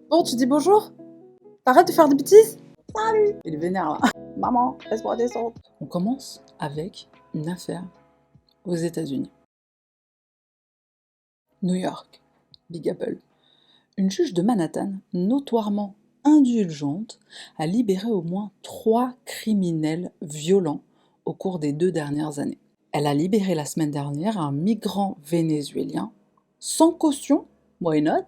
Bon, tu dis bonjour? T'arrêtes de faire des bêtises? Salut! Il est vénère là. Maman, laisse-moi descendre. On commence avec une affaire aux États-Unis. New York, Big Apple. Une juge de Manhattan, notoirement indulgente, a libéré au moins 3 criminels violents au cours des 2 dernières années. Elle a libéré la semaine dernière un migrant vénézuélien sans caution, why not,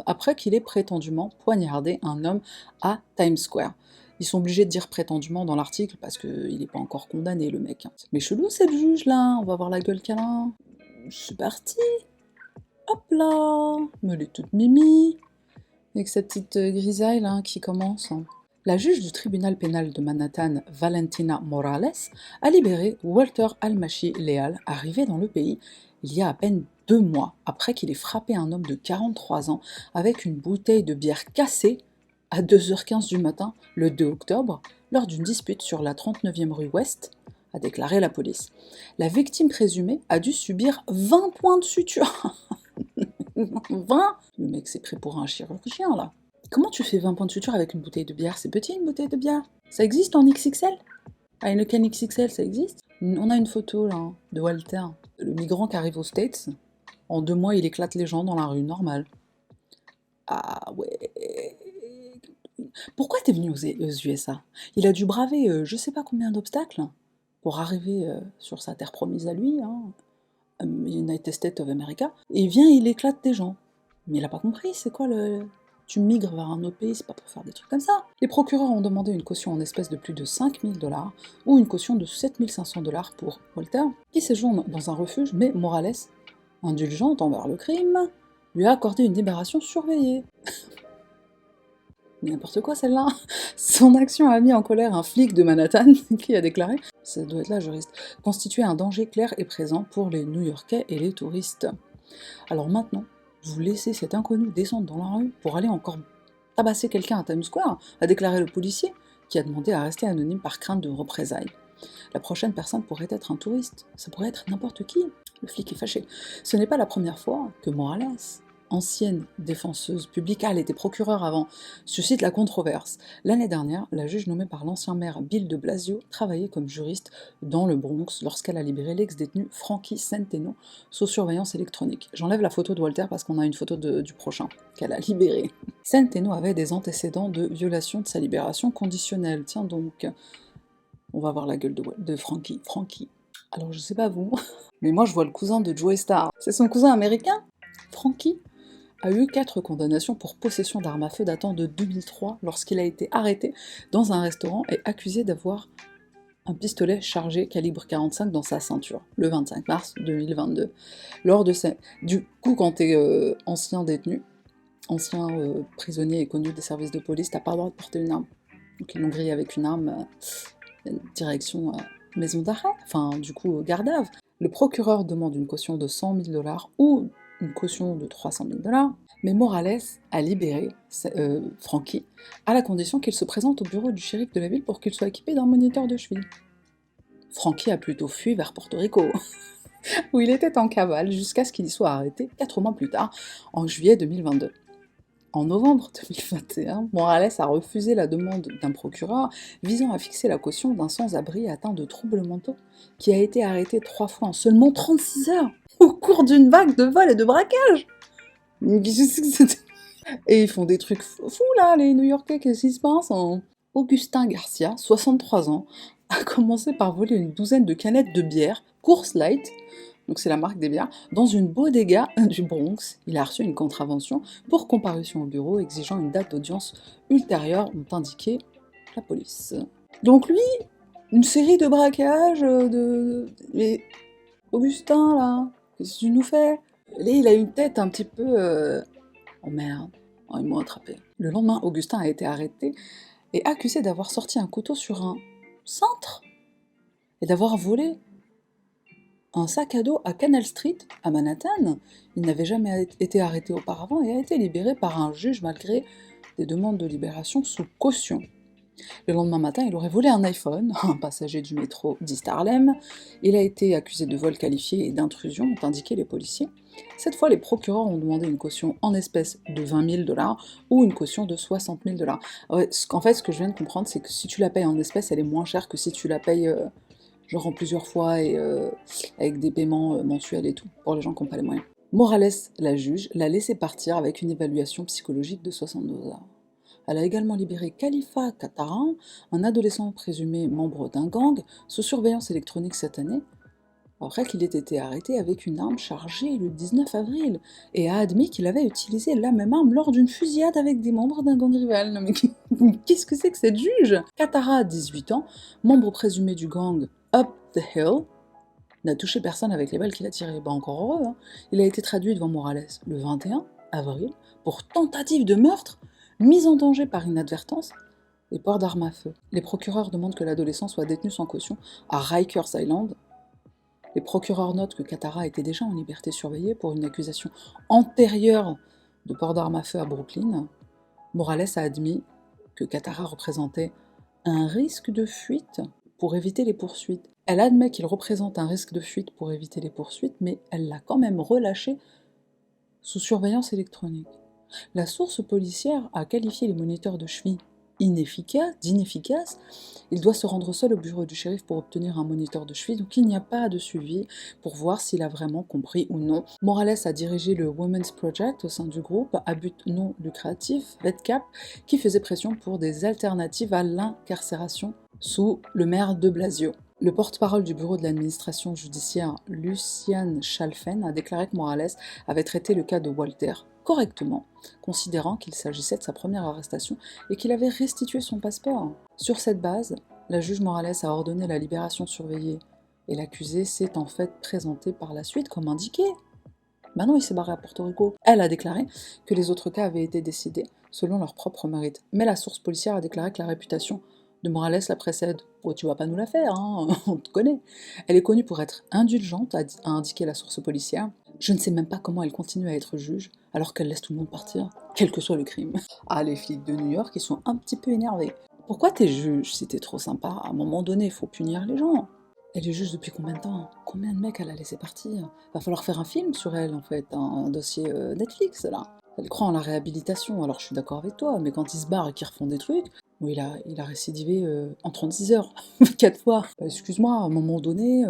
après qu'il ait prétendument poignardé un homme à Times Square. Ils sont obligés de dire prétendument dans l'article parce qu'il n'est pas encore condamné, le mec. Mais chelou cette juge là, on va voir la gueule qu'elle a. C'est parti. Hop là, me l'est toute mimi, avec sa petite grisaille là qui commence. La juge du tribunal pénal de Manhattan, Valentina Morales, a libéré Walter Almachi Leal, arrivé dans le pays il y a à peine 2 mois après qu'il ait frappé un homme de 43 ans avec une bouteille de bière cassée à 2h15 du matin le 2 octobre lors d'une dispute sur la 39e rue Ouest, a déclaré la police. La victime présumée a dû subir 20 points de suture. 20? Le mec s'est pris pour un chirurgien là. Comment tu fais 20 points de suture avec une bouteille de bière? C'est petit une bouteille de bière. Ça existe en XXL? Ah, une canne XXL, ça existe? On a une photo là, de Walter, le migrant qui arrive aux States. En 2 mois, il éclate les gens dans la rue, normal. Ah ouais. Pourquoi t'es venu aux USA? Il a dû braver je sais pas combien d'obstacles pour arriver sur sa terre promise à lui, United States of America, et il vient, il éclate des gens. Mais il a pas compris, c'est quoi le... Tu migres vers un autre pays, c'est pas pour faire des trucs comme ça. Les procureurs ont demandé une caution en espèces de plus de 5000 $ ou une caution de 7500 $ pour Walter, qui séjourne dans un refuge, mais Morales, indulgente envers le crime, lui a accordé une libération surveillée. N'importe quoi celle-là. Son action a mis en colère un flic de Manhattan qui a déclaré, ça doit être la juriste, constituer un danger clair et présent pour les New-Yorkais et les touristes. Alors maintenant, vous laissez cet inconnu descendre dans la rue pour aller encore tabasser quelqu'un à Times Square, a déclaré le policier, qui a demandé à rester anonyme par crainte de représailles. La prochaine personne pourrait être un touriste, ça pourrait être n'importe qui. Le flic est fâché. Ce n'est pas la première fois que Morales, ancienne défenseuse publique, elle était procureure avant, suscite la controverse. L'année dernière, la juge nommée par l'ancien maire Bill de Blasio travaillait comme juriste dans le Bronx lorsqu'elle a libéré l'ex-détenu Frankie Centeno sous surveillance électronique. J'enlève la photo de Walter parce qu'on a une photo du prochain qu'elle a libéré. Centeno avait des antécédents de violation de sa libération conditionnelle. Tiens donc, on va voir la gueule de Frankie. Frankie. Alors je sais pas vous, mais moi je vois le cousin de Joey Star. C'est son cousin américain? Frankie a eu 4 condamnations pour possession d'armes à feu datant de 2003 lorsqu'il a été arrêté dans un restaurant et accusé d'avoir un pistolet chargé calibre 45 dans sa ceinture, le 25 mars 2022. Lors de Du coup, quand t'es ancien détenu, ancien prisonnier et connu des services de police, t'as pas le droit de porter une arme. Donc ils l'ont grillé avec une arme, direction maison d'arrêt, enfin du coup garde à vue. Le procureur demande une caution de 100 000 $ ou une caution de 300 000 $, mais Morales a libéré Frankie à la condition qu'il se présente au bureau du shérif de la ville pour qu'il soit équipé d'un moniteur de cheville. Frankie a plutôt fui vers Porto Rico, où il était en cavale jusqu'à ce qu'il y soit arrêté 4 mois plus tard, en juillet 2022. En novembre 2021, Morales a refusé la demande d'un procureur visant à fixer la caution d'un sans-abri atteint de troubles mentaux qui a été arrêté 3 fois en seulement 36 heures au cours d'une vague de vols et de braquages. Et ils font des trucs fous là, les New-Yorkais, qu'est-ce qui se passe? Augustin Garcia, 63 ans, a commencé par voler une douzaine de canettes de bière, Coors Light, donc c'est la marque des bières, dans une bodega du Bronx. Il a reçu une contravention pour comparution au bureau exigeant une date d'audience ultérieure, ont indiqué la police. Donc lui, une série de braquages, Mais Augustin, là, qu'est-ce que tu nous fais? Là, il a une tête un petit peu... Oh merde, oh, ils m'ont attrapé. Le lendemain, Augustin a été arrêté et accusé d'avoir sorti un couteau sur un cintre et d'avoir volé un sac à dos à Canal Street, à Manhattan. Il n'avait jamais été arrêté auparavant et a été libéré par un juge malgré des demandes de libération sous caution. Le lendemain matin, il aurait volé un iPhone, un passager du métro d'East Harlem. Il a été accusé de vol qualifié et d'intrusion, ont indiqué les policiers. Cette fois, les procureurs ont demandé une caution en espèces de 20 000 dollars ou une caution de 60 000 dollars. Ouais, en fait, ce que je viens de comprendre, c'est que si tu la payes en espèces, elle est moins chère que si tu la payes genre en plusieurs fois et avec des paiements mensuels et tout, pour les gens qui n'ont pas les moyens. Morales, la juge, l'a laissé partir avec une évaluation psychologique de 72 heures. Elle a également libéré Khalifa Kataran, un adolescent présumé membre d'un gang, sous surveillance électronique cette année, après qu'il ait été arrêté avec une arme chargée le 19 avril, et a admis qu'il avait utilisé la même arme lors d'une fusillade avec des membres d'un gang rival. Non mais qu'est-ce que c'est que cette juge? Katara, 18 ans, membre présumé du gang Up the Hill, n'a touché personne avec les balles qu'il a tirées. Bah encore heureux, hein. Il a été traduit devant Morales le 21 avril pour tentative de meurtre, mise en danger par inadvertance et port d'armes à feu. Les procureurs demandent que l'adolescent soit détenu sans caution à Rikers Island. Les procureurs notent que Katara était déjà en liberté surveillée pour une accusation antérieure de port d'armes à feu à Brooklyn. Morales a admis que Katara représentait un risque de fuite pour éviter les poursuites. Elle admet qu'il représente un risque de fuite pour éviter les poursuites, mais elle l'a quand même relâché sous surveillance électronique. La source policière a qualifié les moniteurs de cheville d'inefficaces. Il doit se rendre seul au bureau du shérif pour obtenir un moniteur de cheville, donc il n'y a pas de suivi pour voir s'il a vraiment compris ou non. Morales a dirigé le Women's Project au sein du groupe à but non lucratif, Red Cap, qui faisait pression pour des alternatives à l'incarcération sous le maire de Blasio. Le porte-parole du bureau de l'administration judiciaire, Lucian Chalfen, a déclaré que Morales avait traité le cas de Walter correctement, considérant qu'il s'agissait de sa première arrestation et qu'il avait restitué son passeport. Sur cette base, la juge Morales a ordonné la libération surveillée et l'accusé s'est en fait présenté par la suite comme indiqué. Maintenant, il s'est barré à Porto Rico. Elle a déclaré que les autres cas avaient été décidés selon leur propre mérite. Mais la source policière a déclaré que la réputation de Morales la précède. Oh, tu vas pas nous la faire, hein, on te connaît. Elle est connue pour être indulgente, a indiqué la source policière. Je ne sais même pas comment elle continue à être juge, alors qu'elle laisse tout le monde partir, quel que soit le crime. Ah, les flics de New York, ils sont un petit peu énervés. Pourquoi t'es juge si t'es trop sympa? À un moment donné, il faut punir les gens. Elle est juge depuis combien de temps? Combien de mecs elle a laissé partir? Va falloir faire un film sur elle, en fait, un dossier Netflix, là. Elle croit en la réhabilitation, alors je suis d'accord avec toi, mais quand ils se barrent et qu'ils refont des trucs, bon, il a récidivé en 36 heures, 4 fois. Excuse-moi, à un moment donné,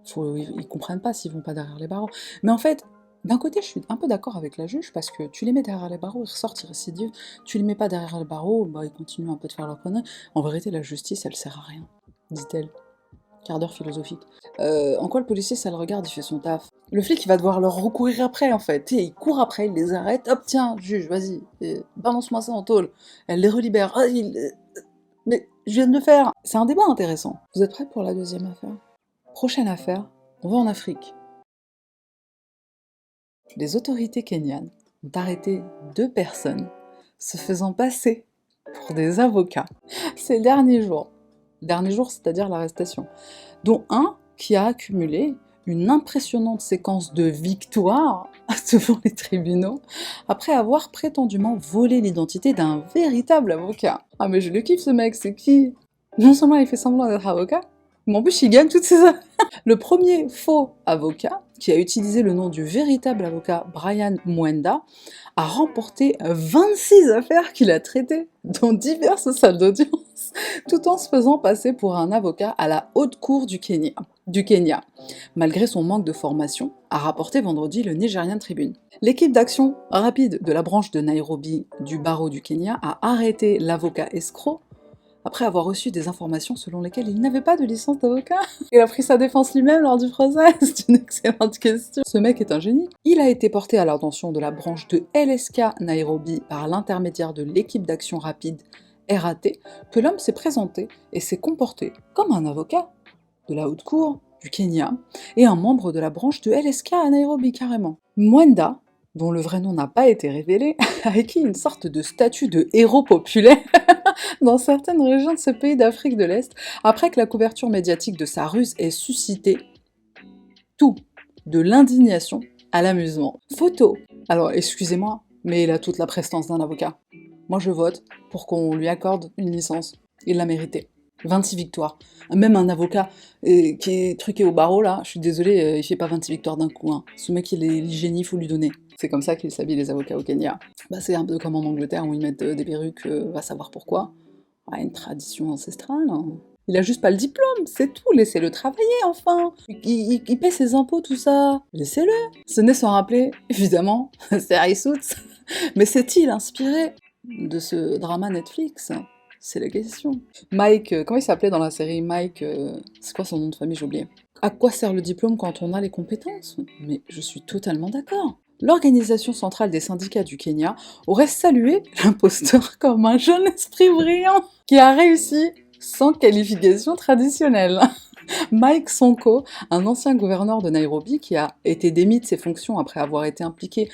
ils comprennent pas s'ils vont pas derrière les barreaux. Mais en fait, d'un côté, je suis un peu d'accord avec la juge, parce que tu les mets derrière les barreaux, ils ressortent, ils récidivent. Tu les mets pas derrière les barreaux, bah ils continuent un peu de faire leur connerie. En vérité, la justice, elle sert à rien, dit-elle. Quart d'heure philosophique. En quoi le policier, ça le regarde, il fait son taf. Le flic, il va devoir leur recourir après, en fait. Et il court après, il les arrête. Hop, tiens, juge, vas-y, balance-moi ça en tôle. Elle les relibère. Ah, mais je viens de le faire. C'est un débat intéressant. Vous êtes prêts pour la deuxième affaire? Prochaine affaire, on va en Afrique. Les autorités kenyanes ont arrêté 2 personnes se faisant passer pour des avocats ces derniers jours. Dernier jour, c'est-à-dire l'arrestation, dont un qui a accumulé une impressionnante séquence de victoires devant les tribunaux, après avoir prétendument volé l'identité d'un véritable avocat. Ah mais je le kiffe ce mec, c'est qui? Non seulement il fait semblant d'être avocat, mais en plus il gagne toutes ses affaires. Le premier faux avocat, qui a utilisé le nom du véritable avocat Brian Mwenda, a remporté 26 affaires qu'il a traitées dans diverses salles d'audience, tout en se faisant passer pour un avocat à la haute cour du Kenya, malgré son manque de formation, a rapporté vendredi le Nigerian Tribune. L'équipe d'action rapide de la branche de Nairobi du barreau du Kenya a arrêté l'avocat escroc après avoir reçu des informations selon lesquelles il n'avait pas de licence d'avocat. Il a pris sa défense lui-même lors du procès. C'est une excellente question. Ce mec est un génie. Il a été porté à l'attention de la branche de LSK Nairobi par l'intermédiaire de l'équipe d'action rapide RAT que l'homme s'est présenté et s'est comporté comme un avocat de la haute cour du Kenya et un membre de la branche de LSK à Nairobi carrément. Mwenda, dont le vrai nom n'a pas été révélé, a acquis une sorte de statut de héros populaire dans certaines régions de ce pays d'Afrique de l'Est, après que la couverture médiatique de sa ruse ait suscité tout, de l'indignation à l'amusement. Photo. Alors, excusez-moi, mais il a toute la prestance d'un avocat. Moi je vote pour qu'on lui accorde une licence. Il l'a mérité. 26 victoires. Même un avocat qui est truqué au barreau, là, je suis désolée, il fait pas 26 victoires d'un coup. Hein. Ce mec, il est génie, faut lui donner. C'est comme ça qu'ils s'habillent les avocats au Kenya. Bah, c'est un peu comme en Angleterre où ils mettent des perruques, va savoir pourquoi. Ouais, une tradition ancestrale. Hein. Il a juste pas le diplôme, c'est tout, laissez-le travailler enfin. Il paie ses impôts, tout ça. Laissez-le. Ce n'est sans rappeler, évidemment, c'est Harry Suits. Mais s'est-il inspiré de ce drama Netflix? C'est la question. Mike, comment il s'appelait dans la série Mike, c'est quoi son nom de famille, j'ai oublié. À quoi sert le diplôme quand on a les compétences? Mais je suis totalement d'accord. L'organisation centrale des syndicats du Kenya aurait salué l'imposteur comme un jeune esprit brillant qui a réussi sans qualification traditionnelle. Mike Sonko, un ancien gouverneur de Nairobi qui a été démis de ses fonctions après avoir été impliqué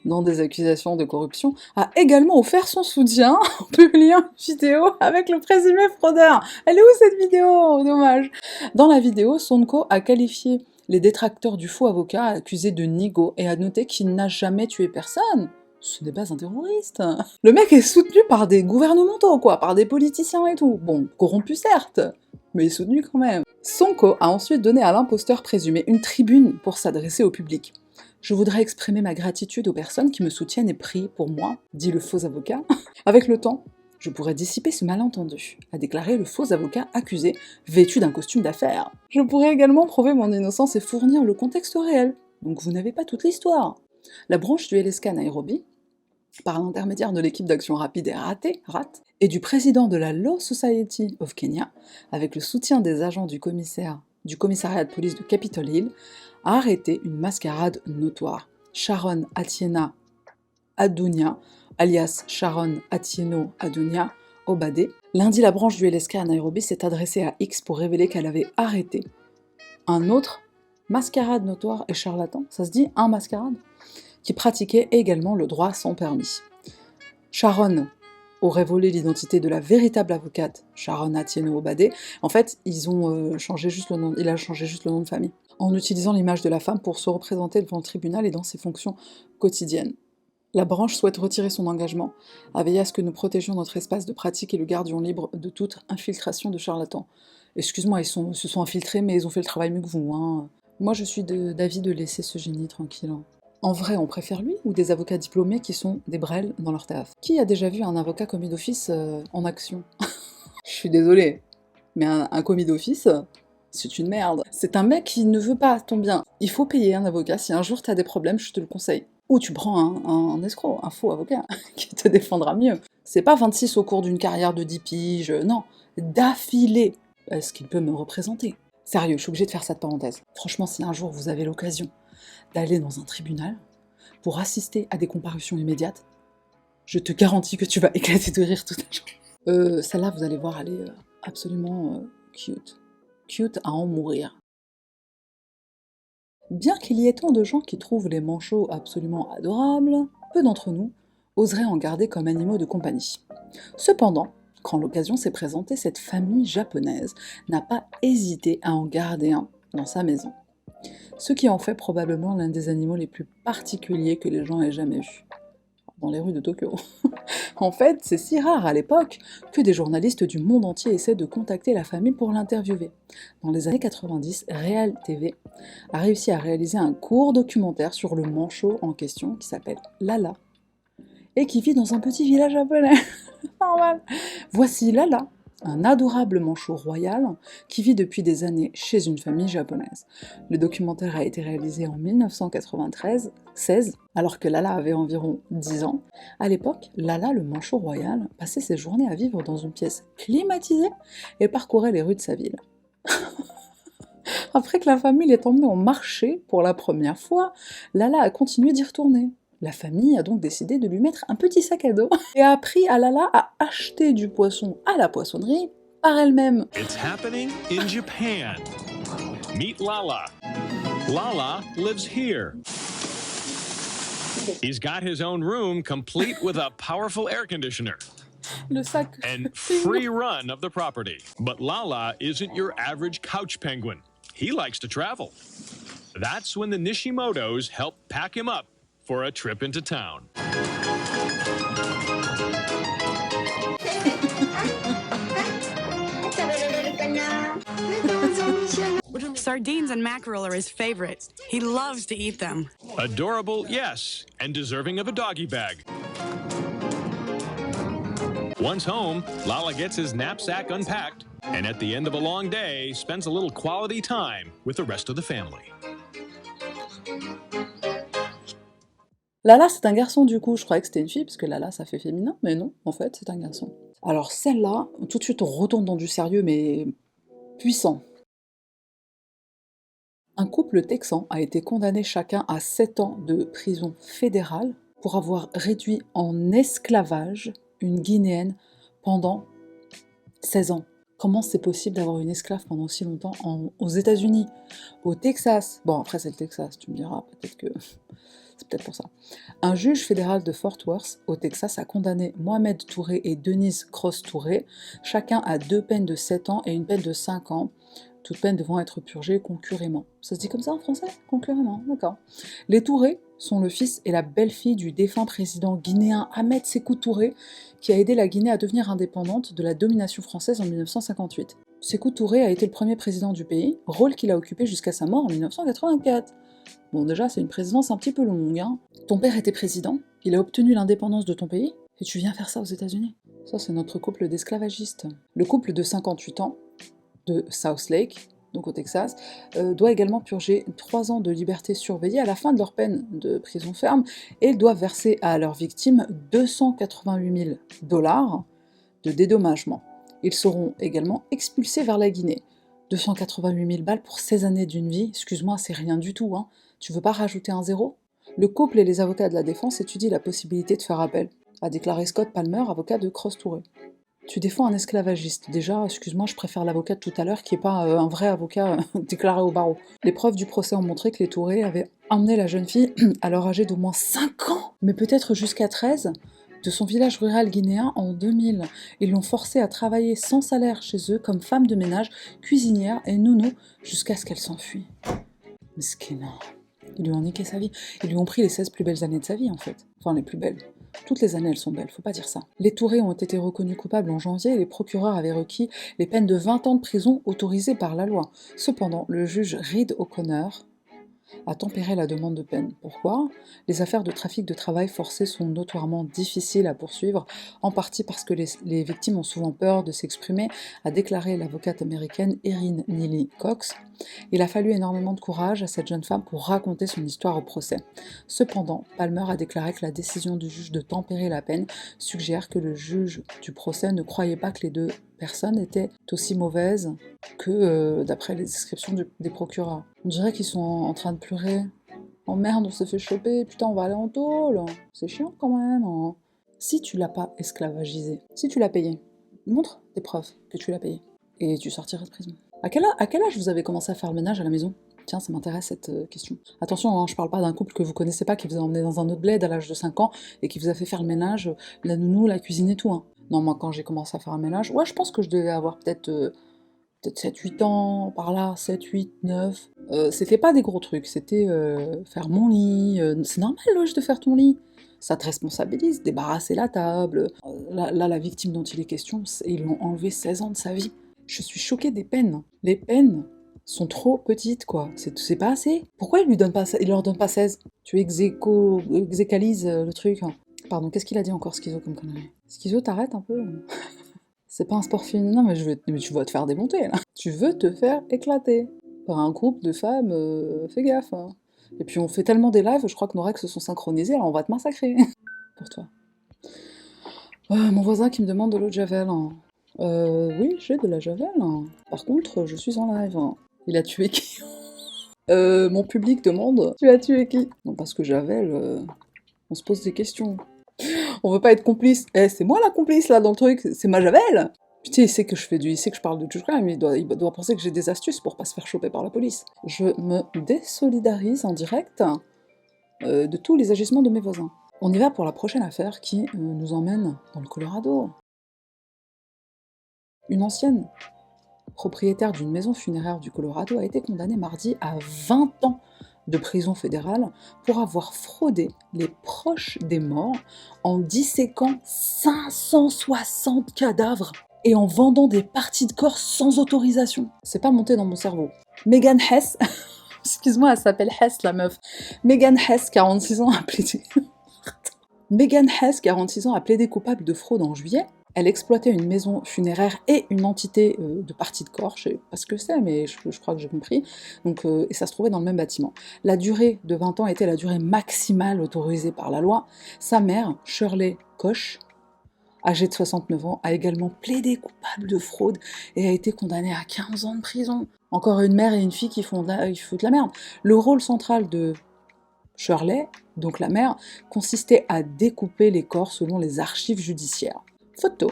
dans des accusations de corruption, a également offert son soutien en publiant une vidéo avec le présumé fraudeur. Elle est où cette vidéo? Dommage. Dans la vidéo, Sonko a qualifié les détracteurs du faux avocat accusé de nigo et a noté qu'il n'a jamais tué personne. Ce n'est pas un terroriste. Le mec est soutenu par des gouvernementaux, quoi, par des politiciens et tout. Bon, corrompu certes, mais il est soutenu quand même. Sonko a ensuite donné à l'imposteur présumé une tribune pour s'adresser au public. Je voudrais exprimer ma gratitude aux personnes qui me soutiennent et prient pour moi, dit le faux avocat. Avec le temps, je pourrais dissiper ce malentendu, a déclaré le faux avocat accusé, vêtu d'un costume d'affaires. Je pourrais également prouver mon innocence et fournir le contexte réel. Donc vous n'avez pas toute l'histoire. La branche du LSK Nairobi, par l'intermédiaire de l'équipe d'action rapide et RAT, et du président de la Law Society of Kenya, avec le soutien des agents du commissariat de police de Capitol Hill, a arrêté une mascarade notoire. Sharon Atieno Adunia, alias Sharon Atieno Adunia Obade. Lundi, la branche du LSK à Nairobi s'est adressée à X pour révéler qu'elle avait arrêté un autre mascarade notoire et charlatan, ça se dit un mascarade, qui pratiquait également le droit sans permis. Sharon aurait volé l'identité de la véritable avocate, Sharon Atieno Obade. En fait, il a changé juste le nom de famille, en utilisant l'image de la femme pour se représenter devant le tribunal et dans ses fonctions quotidiennes. La branche souhaite retirer son engagement, à veiller à ce que nous protégions notre espace de pratique et le gardions libre de toute infiltration de charlatans. Excuse-moi, ils se sont infiltrés, mais ils ont fait le travail mieux que vous, hein. Moi, je suis d'avis de laisser ce génie tranquille. En vrai, on préfère lui ou des avocats diplômés qui sont des brels dans leur taf? Qui a déjà vu un avocat commis d'office en action? Je suis désolée, mais un commis d'office, c'est une merde. C'est un mec qui ne veut pas ton bien. Il faut payer un avocat, si un jour t'as des problèmes, je te le conseille. Ou tu prends un escroc, un faux avocat, qui te défendra mieux. C'est pas 26 au cours d'une carrière de 10 piges, non, d'affilée. Est-ce qu'il peut me représenter? Sérieux, je suis obligée de faire cette parenthèse. Franchement, si un jour vous avez l'occasion d'aller dans un tribunal pour assister à des comparutions immédiates, je te garantis que tu vas éclater de rire toute la journée. Celle-là, vous allez voir, elle est absolument cute. Cute à en mourir. Bien qu'il y ait tant de gens qui trouvent les manchots absolument adorables, peu d'entre nous oseraient en garder comme animaux de compagnie. Cependant, quand l'occasion s'est présentée, cette famille japonaise n'a pas hésité à en garder un dans sa maison. Ce qui en fait probablement l'un des animaux les plus particuliers que les gens aient jamais vus. Dans les rues de Tokyo. En fait, c'est si rare à l'époque que des journalistes du monde entier essaient de contacter la famille pour l'interviewer. Dans les années 90, Real TV a réussi à réaliser un court documentaire sur le manchot en question qui s'appelle Lala et qui vit dans un petit village japonais. Normal. Voici Lala, un adorable manchot royal qui vit depuis des années chez une famille japonaise. Le documentaire a été réalisé en 1993, alors que Lala avait environ 10 ans. À l'époque, Lala, le manchot royal, passait ses journées à vivre dans une pièce climatisée et parcourait les rues de sa ville. Après que la famille l'ait emmené au marché pour la première fois, Lala a continué d'y retourner. La famille a donc décidé de lui mettre un petit sac à dos et a appris à Lala à acheter du poisson à la poissonnerie par elle-même. It's happening in Japan. Meet Lala. Lala lives here. He's got his own room complete with a powerful air conditioner. Le sac. And free run of the property. But Lala isn't your average couch penguin. He likes to travel. That's when the Nishimotos help pack him up for a trip into town. Sardines and mackerel are his favorites. He loves to eat them. Adorable, yes, and deserving of a doggy bag. Once home, Lala gets his knapsack unpacked, and at the end of a long day, spends a little quality time with the rest of the family. Lala, c'est un garçon du coup, je croyais que c'était une fille, parce que Lala, ça fait féminin, mais non, en fait, c'est un garçon. Alors celle-là, tout de suite on retourne dans du sérieux, mais puissant. Un couple texan a été condamné chacun à 7 ans de prison fédérale pour avoir réduit en esclavage une Guinéenne pendant 16 ans. Comment c'est possible d'avoir une esclave pendant si longtemps aux États-Unis, au Texas? Bon, après c'est le Texas, tu me diras, peut-être que c'est peut-être pour ça. Un juge fédéral de Fort Worth, au Texas, a condamné Mohamed Touré et Denise Cross Touré, chacun à 2 peines de 7 ans et une peine de 5 ans, toutes peines devant être purgées concurremment. Ça se dit comme ça en français? Concurremment, d'accord. Les Touré sont le fils et la belle-fille du défunt président guinéen Ahmed Sékou Touré, qui a aidé la Guinée à devenir indépendante de la domination française en 1958. Sékou Touré a été le premier président du pays, rôle qu'il a occupé jusqu'à sa mort en 1984. Bon, déjà, c'est une présidence un petit peu longue, hein. Ton père était président, il a obtenu l'indépendance de ton pays, et tu viens faire ça aux États-Unis. Ça, c'est notre couple d'esclavagistes. Le couple de 58 ans, de South Lake, donc au Texas, doit également purger 3 ans de liberté surveillée à la fin de leur peine de prison ferme, et ils doivent verser à leurs victimes 288 000 $ de dédommagement. Ils seront également expulsés vers la Guinée. 288 000 balles pour 16 années d'une vie, excuse-moi, c'est rien du tout, hein. Tu veux pas rajouter un zéro? Le couple et les avocats de la défense étudient la possibilité de faire appel, a déclaré Scott Palmer, avocat de Cross Touré. Tu défends un esclavagiste. Déjà, excuse-moi, je préfère l'avocat de tout à l'heure qui n'est pas un vrai avocat déclaré au barreau. Les preuves du procès ont montré que les Touré avaient emmené la jeune fille, alors âgée d'au moins 5 ans, mais peut-être jusqu'à 13, de son village rural guinéen en 2000. Ils l'ont forcée à travailler sans salaire chez eux comme femme de ménage, cuisinière et nounou jusqu'à ce qu'elle s'enfuit. Mesquina. Ils lui ont niqué sa vie. Ils lui ont pris les 16 plus belles années de sa vie, en fait. Enfin, les plus belles. Toutes les années, elles sont belles, faut pas dire ça. Les Touré ont été reconnus coupables en janvier et les procureurs avaient requis les peines de 20 ans de prison autorisées par la loi. Cependant, le juge Reed O'Connor a tempéré la demande de peine. Pourquoi? Les affaires de trafic de travail forcé sont notoirement difficiles à poursuivre, en partie parce que les victimes ont souvent peur de s'exprimer, a déclaré l'avocate américaine Erin Neely Cox. Il a fallu énormément de courage à cette jeune femme pour raconter son histoire au procès. Cependant, Palmer a déclaré que la décision du juge de tempérer la peine suggère que le juge du procès ne croyait pas que les deux personnes étaient aussi mauvaises que d'après les descriptions des procureurs. On dirait qu'ils sont en train de pleurer. Oh merde, on s'est fait choper, putain, on va aller en tôle. C'est chiant quand même. Hein. Si tu l'as pas esclavagisé, si tu l'as payé, montre des preuves que tu l'as payé. Et tu sortiras de prison. À quel âge vous avez commencé à faire le ménage à la maison? Tiens, ça m'intéresse cette question. Attention, hein, je parle pas d'un couple que vous connaissez pas, qui vous a emmené dans un autre bled à l'âge de 5 ans et qui vous a fait faire le ménage, la nounou, la cuisine et tout. Hein. Non, moi quand j'ai commencé à faire un ménage, ouais, je pense que je devais avoir peut-être 7-8 ans, par là, 7, 8, 9. C'était pas des gros trucs, c'était faire mon lit. C'est normal, Loge, de faire ton lit. Ça te responsabilise, débarrasser la table. Là, la victime dont il est question, ils l'ont enlevé 16 ans de sa vie. Je suis choquée des peines. Les peines sont trop petites, quoi. C'est pas assez. Pourquoi il leur donne pas 16? Tu exécalises le truc. Hein. Pardon, qu'est-ce qu'il a dit encore, Schizo, comme connerie? Schizo, t'arrêtes un peu. C'est pas un sport féminin, mais tu vas te faire démonter, là. Tu veux te faire éclater par un groupe de femmes, fais gaffe. Hein. Et puis on fait tellement des lives, je crois que nos règles se sont synchronisées, alors on va te massacrer. Pour toi. Mon voisin qui me demande de l'eau de Javel. Hein. Oui, j'ai de la Javel. Hein. Par contre, je suis en live. Hein. Il a tué qui? Mon public demande, tu as tué qui? Non, parce que Javel, on se pose des questions. On veut pas être complice. C'est moi la complice là dans le truc, c'est ma Javel. Putain, il sait que je parle de true crime, il doit penser que j'ai des astuces pour pas se faire choper par la police. Je me désolidarise en direct de tous les agissements de mes voisins. On y va pour la prochaine affaire qui nous emmène dans le Colorado. Une ancienne propriétaire d'une maison funéraire du Colorado a été condamnée mardi à 20 ans de prison fédérale pour avoir fraudé les proches des morts en disséquant 560 cadavres et en vendant des parties de corps sans autorisation. C'est pas monté dans mon cerveau. Megan Hess, excuse-moi, elle s'appelle Hess la meuf. Megan Hess, 46 ans, a plaidé... Megan Hess, 46 ans, a plaidé coupable de fraude en juillet. Elle exploitait une maison funéraire et une entité de partie de corps, je sais pas ce que c'est, mais je crois que j'ai compris, donc, et ça se trouvait dans le même bâtiment. La durée de 20 ans était la durée maximale autorisée par la loi. Sa mère, Shirley Koch, âgée de 69 ans, a également plaidé coupable de fraude et a été condamnée à 15 ans de prison. Encore une mère et une fille qui foutent de la merde. Le rôle central de Shirley, donc la mère, consistait à découper les corps selon les archives judiciaires. Photo.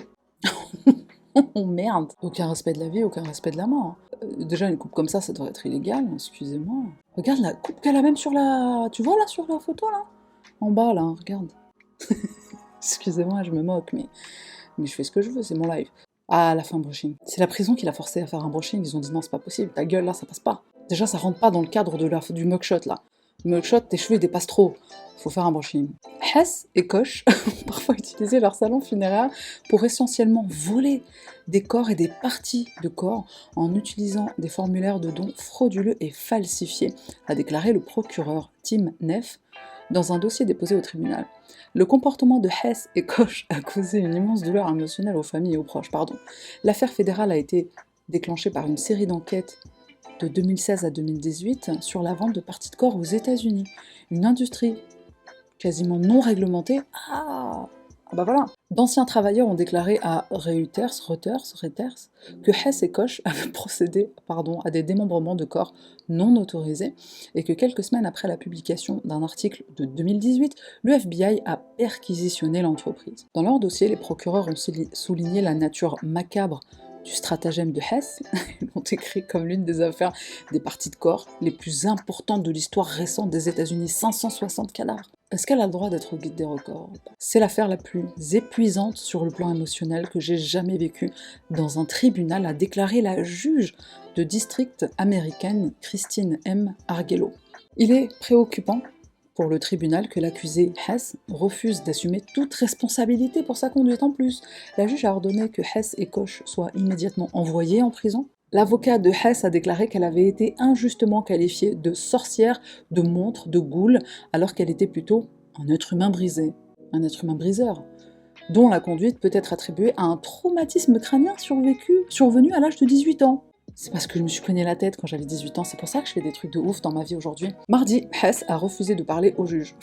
Oh merde. Aucun respect de la vie, aucun respect de la mort. Déjà, une coupe comme ça devrait être illégal, excusez-moi. Regarde la coupe qu'elle a même sur la... Tu vois là, sur la photo, là? En bas, là, regarde. Excusez-moi, je me moque, mais je fais ce que je veux, c'est mon live. Ah, elle a fait un brushing. C'est la prison qui l'a forcé à faire un brushing, ils ont dit non, c'est pas possible, ta gueule, là, ça passe pas. Déjà, ça rentre pas dans le cadre du mugshot, là. Le mugshot, tes cheveux, ils dépassent trop. Faut faire un brushing. Hess et Koch ont parfois utilisé leur salon funéraire pour essentiellement voler des corps et des parties de corps en utilisant des formulaires de dons frauduleux et falsifiés, a déclaré le procureur Tim Neff dans un dossier déposé au tribunal. Le comportement de Hess et Koch a causé une immense douleur émotionnelle aux familles et aux proches. L'affaire fédérale a été déclenchée par une série d'enquêtes de 2016 à 2018 sur la vente de parties de corps aux États-Unis. Une industrie quasiment non réglementée. Ah bah voilà. D'anciens travailleurs ont déclaré à Reuters que Hess et Koch avaient procédé à des démembrements de corps non autorisés et que quelques semaines après la publication d'un article de 2018, le FBI a perquisitionné l'entreprise. Dans leur dossier, les procureurs ont souligné la nature macabre du stratagème de Hess. Ils l'ont décrit comme l'une des affaires des parties de corps les plus importantes de l'histoire récente des États-Unis, 560 cadavres. Est-ce qu'elle a le droit d'être au guide des records? C'est l'affaire la plus épuisante sur le plan émotionnel que j'ai jamais vécue dans un tribunal, a déclaré la juge de district américaine Christine M. Arguello. Il est préoccupant pour le tribunal que l'accusé Hess refuse d'assumer toute responsabilité pour sa conduite. En plus, la juge a ordonné que Hess et Koch soient immédiatement envoyés en prison. L'avocat de Hess a déclaré qu'elle avait été injustement qualifiée de sorcière, de montre, de goule, alors qu'elle était plutôt un être humain brisé, un être humain briseur, dont la conduite peut être attribuée à un traumatisme crânien survenu à l'âge de 18 ans. C'est parce que je me suis cogné la tête quand j'avais 18 ans, c'est pour ça que je fais des trucs de ouf dans ma vie aujourd'hui. Mardi, Hess a refusé de parler au juge.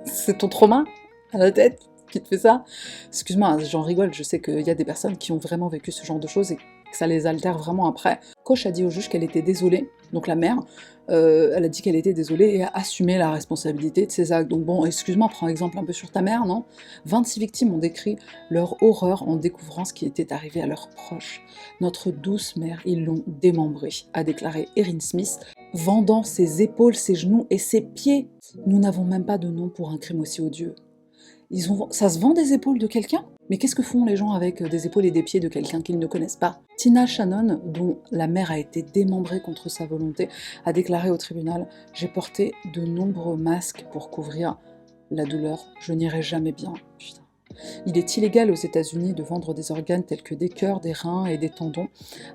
C'est ton trauma à la tête qui te fait ça? Excuse-moi, j'en rigole, je sais qu'il y a des personnes qui ont vraiment vécu ce genre de choses et que ça les altère vraiment après. Koch a dit au juge qu'elle était désolée, donc la mère, elle a dit qu'elle était désolée et a assumé la responsabilité de ses actes. Donc bon, excuse-moi, prends exemple un peu sur ta mère, non? 26 victimes ont décrit leur horreur en découvrant ce qui était arrivé à leurs proches. Notre douce mère, ils l'ont démembrée, a déclaré Erin Smith, vendant ses épaules, ses genoux et ses pieds. Nous n'avons même pas de nom pour un crime aussi odieux. Ça se vend des épaules de quelqu'un? Mais qu'est-ce que font les gens avec des épaules et des pieds de quelqu'un qu'ils ne connaissent pas? Tina Shannon, dont la mère a été démembrée contre sa volonté, a déclaré au tribunal « J'ai porté de nombreux masques pour couvrir la douleur, je n'irai jamais bien. » Putain. Il est illégal aux États-Unis de vendre des organes tels que des cœurs, des reins et des tendons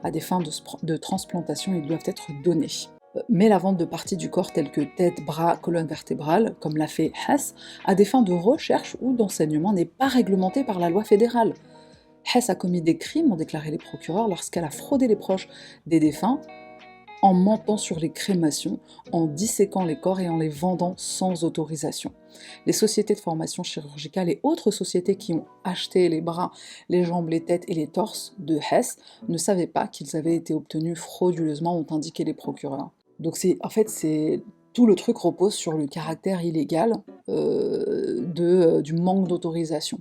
à des fins de transplantation. Ils doivent être donnés. Mais la vente de parties du corps telles que tête, bras, colonne vertébrale, comme l'a fait Hess, à des fins de recherche ou d'enseignement n'est pas réglementée par la loi fédérale. Hess a commis des crimes, ont déclaré les procureurs, lorsqu'elle a fraudé les proches des défunts en mentant sur les crémations, en disséquant les corps et en les vendant sans autorisation. Les sociétés de formation chirurgicale et autres sociétés qui ont acheté les bras, les jambes, les têtes et les torses de Hess ne savaient pas qu'ils avaient été obtenus frauduleusement, ont indiqué les procureurs. Donc tout le truc repose sur le caractère illégal du manque d'autorisation.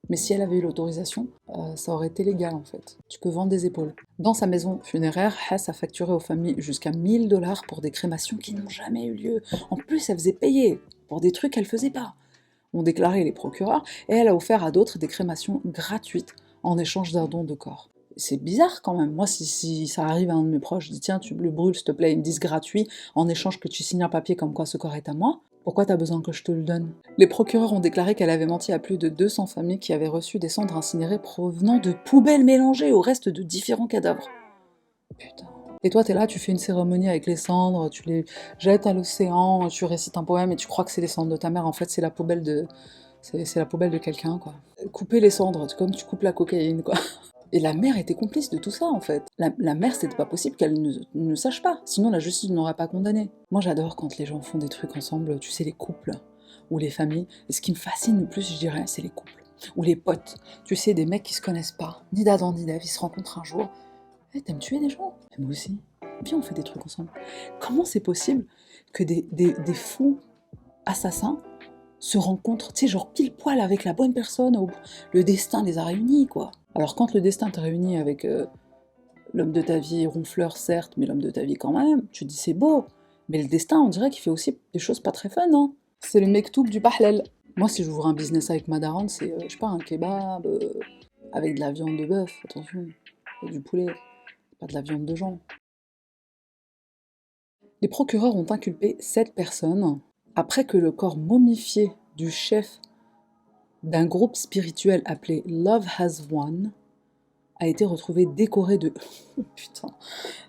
Mais si elle avait eu l'autorisation, ça aurait été légal en fait. Tu peux vendre des épaules. Dans sa maison funéraire, Hess a facturé aux familles jusqu'à 1 000 $ pour des crémations qui n'ont jamais eu lieu. En plus, elle faisait payer pour des trucs qu'elle faisait pas, ont déclaré les procureurs, et elle a offert à d'autres des crémations gratuites en échange d'un don de corps. C'est bizarre quand même. Moi, si ça arrive à un de mes proches, je dis tiens, tu le brûles s'il te plaît, ils me disent gratuit, en échange que tu signes un papier comme quoi ce corps est à moi, pourquoi t'as besoin que je te le donne? Les procureurs ont déclaré qu'elle avait menti à plus de 200 familles qui avaient reçu des cendres incinérées provenant de poubelles mélangées au reste de différents cadavres. Putain. Et toi, t'es là, tu fais une cérémonie avec les cendres, tu les jettes à l'océan, tu récites un poème et tu crois que c'est les cendres de ta mère. En fait, c'est la poubelle de... C'est la poubelle de quelqu'un, quoi. Couper les cendres, c'est comme tu coupes la cocaïne, quoi. Et la mère était complice de tout ça, en fait. La mère, c'était pas possible qu'elle ne sache pas, sinon la justice n'aurait pas condamné. Moi, j'adore quand les gens font des trucs ensemble, tu sais, les couples, ou les familles. Et ce qui me fascine le plus, je dirais, c'est les couples. Ou les potes. Tu sais, des mecs qui se connaissent pas, ni d'Adam ni d'Ève, ils se rencontrent un jour. Eh, t'aimes tuer des gens? Et moi aussi. Viens, on fait des trucs ensemble. Comment c'est possible que des fous assassins se rencontrent, tu sais, genre pile poil avec la bonne personne, le destin les a réunis, quoi. Alors quand le destin te réunit avec l'homme de ta vie, ronfleur certes, mais l'homme de ta vie quand même, tu te dis c'est beau, mais le destin, on dirait qu'il fait aussi des choses pas très fun, hein. C'est le mektoub du pahlel. Moi, si j'ouvre un business avec ma daronne, c'est, je sais pas, un kebab, avec de la viande de bœuf, attention, et du poulet, pas de la viande de gens. Les procureurs ont inculpé 7 personnes après que le corps momifié du chef d'un groupe spirituel appelé Love Has Won a été retrouvé décoré de... Putain,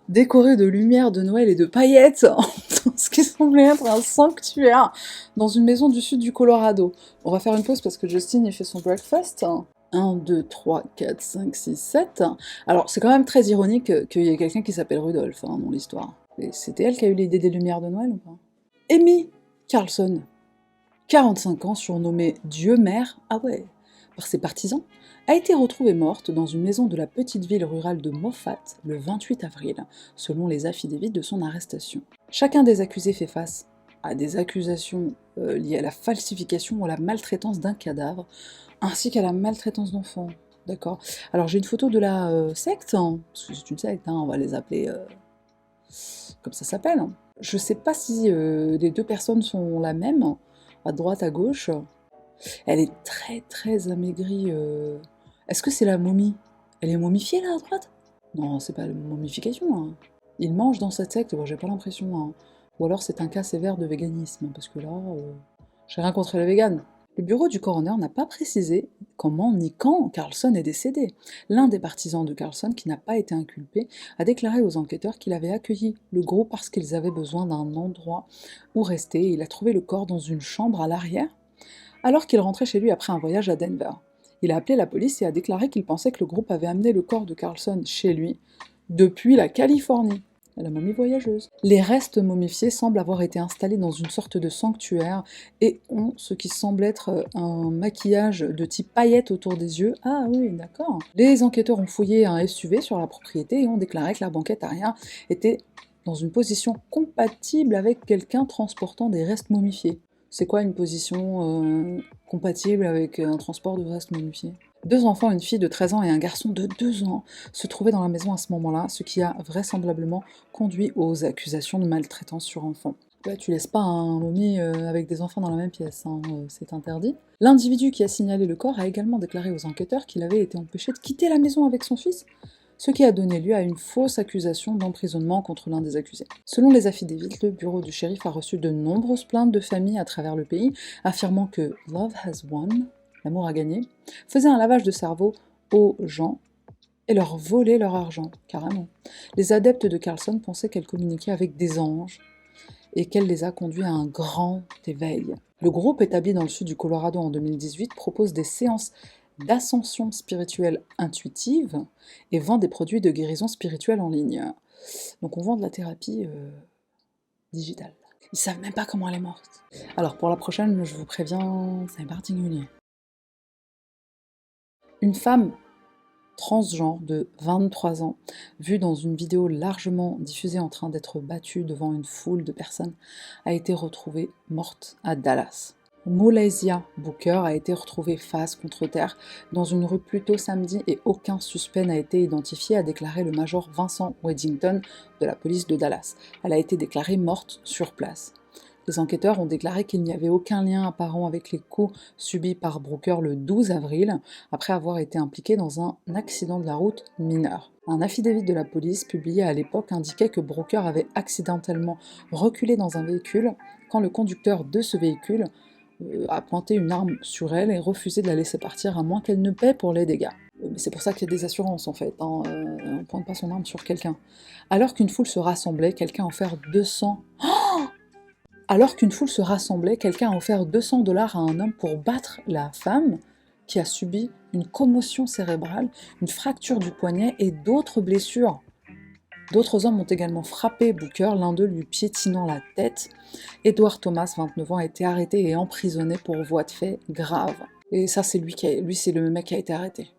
décoré de lumière de Noël et de paillettes dans ce qui semblait être un sanctuaire dans une maison du sud du Colorado. On va faire une pause parce que Justin il fait son breakfast. 1, 2, 3, 4, 5, 6, 7. Alors c'est quand même très ironique qu'il y ait quelqu'un qui s'appelle Rudolph dans l'histoire. Et c'était elle qui a eu l'idée des lumières de Noël ou pas? Amy Carlson, 45 ans, surnommée Dieu-Mère, ah ouais, par ses partisans, a été retrouvée morte dans une maison de la petite ville rurale de Moffat le 28 avril, selon les affidavits de son arrestation. Chacun des accusés fait face à des accusations liées à la falsification ou à la maltraitance d'un cadavre, ainsi qu'à la maltraitance d'enfants. D'accord. Alors j'ai une photo de la secte, hein, parce que c'est une secte, hein, on va les appeler comme ça s'appelle. Je sais pas si les deux personnes sont la même, à droite, à gauche. Elle est très très amaigrie. Est-ce que c'est la momie? Elle est momifiée là à droite? Non, c'est pas la momification. Hein. Il mange dans cette secte, bon, j'ai pas l'impression. Hein. Ou alors c'est un cas sévère de véganisme, parce que là, j'ai rien contre les véganes. Le bureau du coroner n'a pas précisé comment ni quand Carlson est décédé. L'un des partisans de Carlson, qui n'a pas été inculpé, a déclaré aux enquêteurs qu'il avait accueilli le groupe parce qu'ils avaient besoin d'un endroit où rester et il a trouvé le corps dans une chambre à l'arrière alors qu'il rentrait chez lui après un voyage à Denver. Il a appelé la police et a déclaré qu'il pensait que le groupe avait amené le corps de Carlson chez lui depuis la Californie. La momie voyageuse. Les restes momifiés semblent avoir été installés dans une sorte de sanctuaire et ont ce qui semble être un maquillage de type paillettes autour des yeux. Ah oui, d'accord. Les enquêteurs ont fouillé un SUV sur la propriété et ont déclaré que la banquette arrière était dans une position compatible avec quelqu'un transportant des restes momifiés. C'est quoi une position compatible avec un transport de restes momifiés? 2 enfants, une fille de 13 ans et un garçon de 2 ans se trouvaient dans la maison à ce moment-là, ce qui a vraisemblablement conduit aux accusations de maltraitance sur enfants. Ouais, tu laisses pas un momie avec des enfants dans la même pièce, hein, c'est interdit. L'individu qui a signalé le corps a également déclaré aux enquêteurs qu'il avait été empêché de quitter la maison avec son fils, ce qui a donné lieu à une fausse accusation d'emprisonnement contre l'un des accusés. Selon les affidavits, le bureau du shérif a reçu de nombreuses plaintes de familles à travers le pays, affirmant que Love Has Won, l'amour a gagné, faisait un lavage de cerveau aux gens et leur volait leur argent, carrément. Les adeptes de Carlson pensaient qu'elle communiquait avec des anges et qu'elle les a conduits à un grand éveil. Le groupe établi dans le sud du Colorado en 2018 propose des séances d'ascension spirituelle intuitive et vend des produits de guérison spirituelle en ligne. Donc on vend de la thérapie digitale. Ils savent même pas comment elle est morte. Alors pour la prochaine, je vous préviens, c'est particulier. Une femme transgenre de 23 ans, vue dans une vidéo largement diffusée en train d'être battue devant une foule de personnes, a été retrouvée morte à Dallas. Malaysia Booker a été retrouvée face contre terre dans une rue plus tôt samedi et aucun suspect n'a été identifié, a déclaré le major Vincent Weddington de la police de Dallas. Elle a été déclarée morte sur place. Les enquêteurs ont déclaré qu'il n'y avait aucun lien apparent avec les coups subis par Brooker le 12 avril, après avoir été impliqué dans un accident de la route mineur. Un affidavit de la police publié à l'époque indiquait que Brooker avait accidentellement reculé dans un véhicule quand le conducteur de ce véhicule a pointé une arme sur elle et refusé de la laisser partir à moins qu'elle ne paie pour les dégâts. Mais c'est pour ça qu'il y a des assurances en fait, hein, on ne pointe pas son arme sur quelqu'un. Alors qu'une foule se rassemblait, quelqu'un a offert 200... Alors qu'une foule se rassemblait, quelqu'un a offert 200 dollars à un homme pour battre la femme qui a subi une commotion cérébrale, une fracture du poignet et d'autres blessures. D'autres hommes ont également frappé Booker, l'un d'eux lui piétinant la tête. Edward Thomas, 29 ans, a été arrêté et emprisonné pour voie de fait grave. Et ça, c'est lui c'est le mec qui a été arrêté,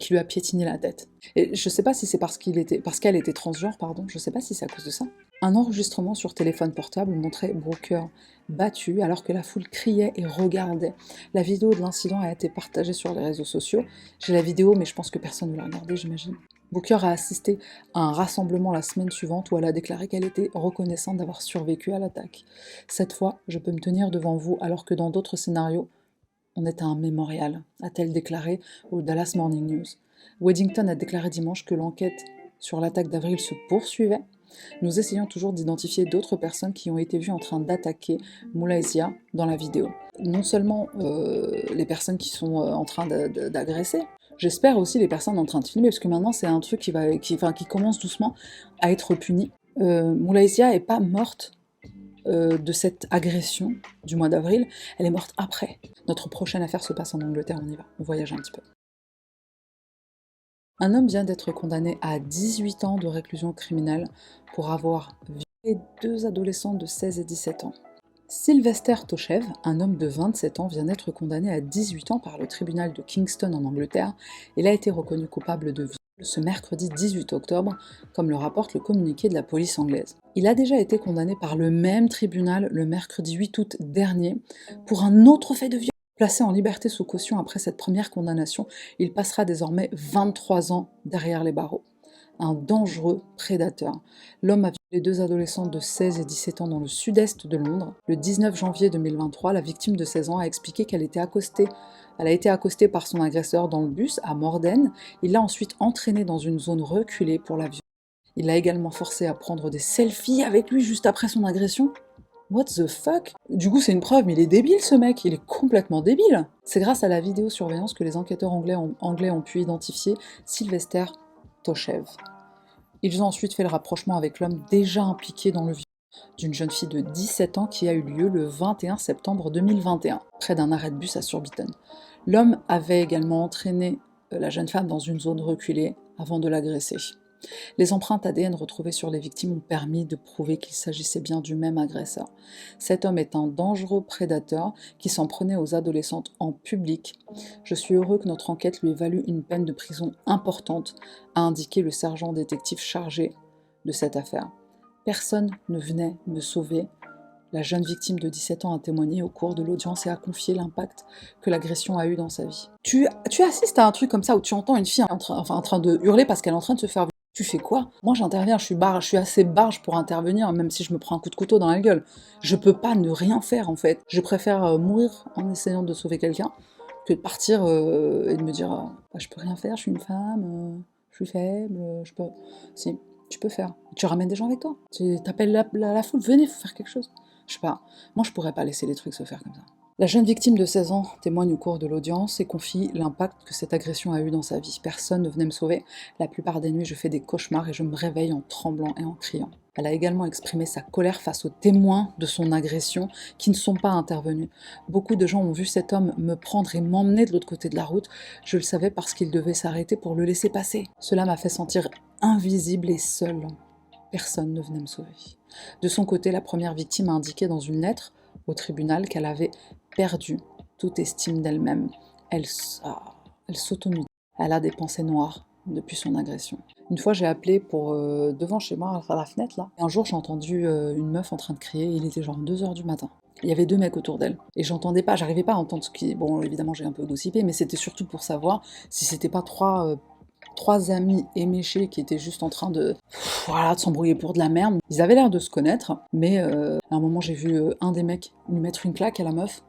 qui lui a piétiné la tête. Et je sais pas si c'est parce qu'elle était transgenre, pardon, je sais pas si c'est à cause de ça. Un enregistrement sur téléphone portable montrait Booker battu alors que la foule criait et regardait. La vidéo de l'incident a été partagée sur les réseaux sociaux. J'ai la vidéo, mais je pense que personne ne l'a regardée, j'imagine. Booker a assisté à un rassemblement la semaine suivante où elle a déclaré qu'elle était reconnaissante d'avoir survécu à l'attaque. Cette fois, je peux me tenir devant vous alors que dans d'autres scénarios, on est à un mémorial, a-t-elle déclaré au Dallas Morning News. Weddington a déclaré dimanche que l'enquête sur l'attaque d'avril se poursuivait. Nous essayons toujours d'identifier d'autres personnes qui ont été vues en train d'attaquer Moulaïsia dans la vidéo. Non seulement les personnes qui sont en train d'agresser, j'espère aussi les personnes en train de filmer, parce que maintenant c'est un truc qui commence doucement à être puni. Moulaïsia n'est pas morte de cette agression du mois d'avril, elle est morte après. Notre prochaine affaire se passe en Angleterre, on y va, on voyage un petit peu. Un homme vient d'être condamné à 18 ans de réclusion criminelle pour avoir violé 2 adolescents de 16 et 17 ans. Sylvester Toshev, un homme de 27 ans, vient d'être condamné à 18 ans par le tribunal de Kingston en Angleterre. Il a été reconnu coupable de viol ce mercredi 18 octobre, comme le rapporte le communiqué de la police anglaise. Il a déjà été condamné par le même tribunal le mercredi 8 août dernier pour un autre fait de viol. Placé en liberté sous caution après cette première condamnation, il passera désormais 23 ans derrière les barreaux. Un dangereux prédateur. L'homme a violé 2 adolescents de 16 et 17 ans dans le sud-est de Londres. Le 19 janvier 2023, la victime de 16 ans a expliqué qu'elle a été accostée par son agresseur dans le bus à Morden. Il l'a ensuite entraînée dans une zone reculée pour la violer. Il l'a également forcée à prendre des selfies avec lui juste après son agression. What the fuck? Du coup, c'est une preuve, mais il est débile ce mec, il est complètement débile. C'est grâce à la vidéosurveillance que les enquêteurs anglais ont pu identifier Sylvester Toshev. Ils ont ensuite fait le rapprochement avec l'homme déjà impliqué dans le viol d'une jeune fille de 17 ans qui a eu lieu le 21 septembre 2021, près d'un arrêt de bus à Surbiton. L'homme avait également entraîné la jeune femme dans une zone reculée avant de l'agresser. Les empreintes ADN retrouvées sur les victimes ont permis de prouver qu'il s'agissait bien du même agresseur. Cet homme est un dangereux prédateur qui s'en prenait aux adolescentes en public. Je suis heureux que notre enquête lui ait valu une peine de prison importante, a indiqué le sergent détective chargé de cette affaire. Personne ne venait me sauver. La jeune victime de 17 ans a témoigné au cours de l'audience et a confié l'impact que l'agression a eu dans sa vie. Tu assistes à un truc comme ça où tu entends une fille en train de hurler parce qu'elle est en train de se faire violer. Tu fais quoi? Moi j'interviens, je suis assez barge pour intervenir, même si je me prends un coup de couteau dans la gueule. Je peux pas ne rien faire en fait. Je préfère mourir en essayant de sauver quelqu'un que de partir et de me dire bah, je peux rien faire, je suis une femme, je suis faible, je peux... Si, tu peux faire. Tu ramènes des gens avec toi. Tu t'appelles la foule, venez, faut faire quelque chose. Je sais pas, moi je pourrais pas laisser les trucs se faire comme ça. La jeune victime de 16 ans témoigne au cours de l'audience et confie l'impact que cette agression a eu dans sa vie. Personne ne venait me sauver. La plupart des nuits, je fais des cauchemars et je me réveille en tremblant et en criant. Elle a également exprimé sa colère face aux témoins de son agression qui ne sont pas intervenus. Beaucoup de gens ont vu cet homme me prendre et m'emmener de l'autre côté de la route. Je le savais parce qu'il devait s'arrêter pour le laisser passer. Cela m'a fait sentir invisible et seule. Personne ne venait me sauver. De son côté, la première victime a indiqué dans une lettre au tribunal qu'elle avait perdu toute estime d'elle-même. Elle s'automutile. Elle a des pensées noires depuis son agression. Une fois, j'ai appelé pour devant chez moi, à la fenêtre, là. Et un jour, j'ai entendu une meuf en train de crier. Il était genre 2h du matin. Il y avait 2 mecs autour d'elle. Et j'arrivais pas à entendre ce qui... Bon, évidemment, j'ai un peu gossipé, mais c'était surtout pour savoir si c'était pas trois amis éméchés qui étaient juste en train de s'embrouiller pour de la merde. Ils avaient l'air de se connaître, mais à un moment, j'ai vu un des mecs lui mettre une claque à la meuf.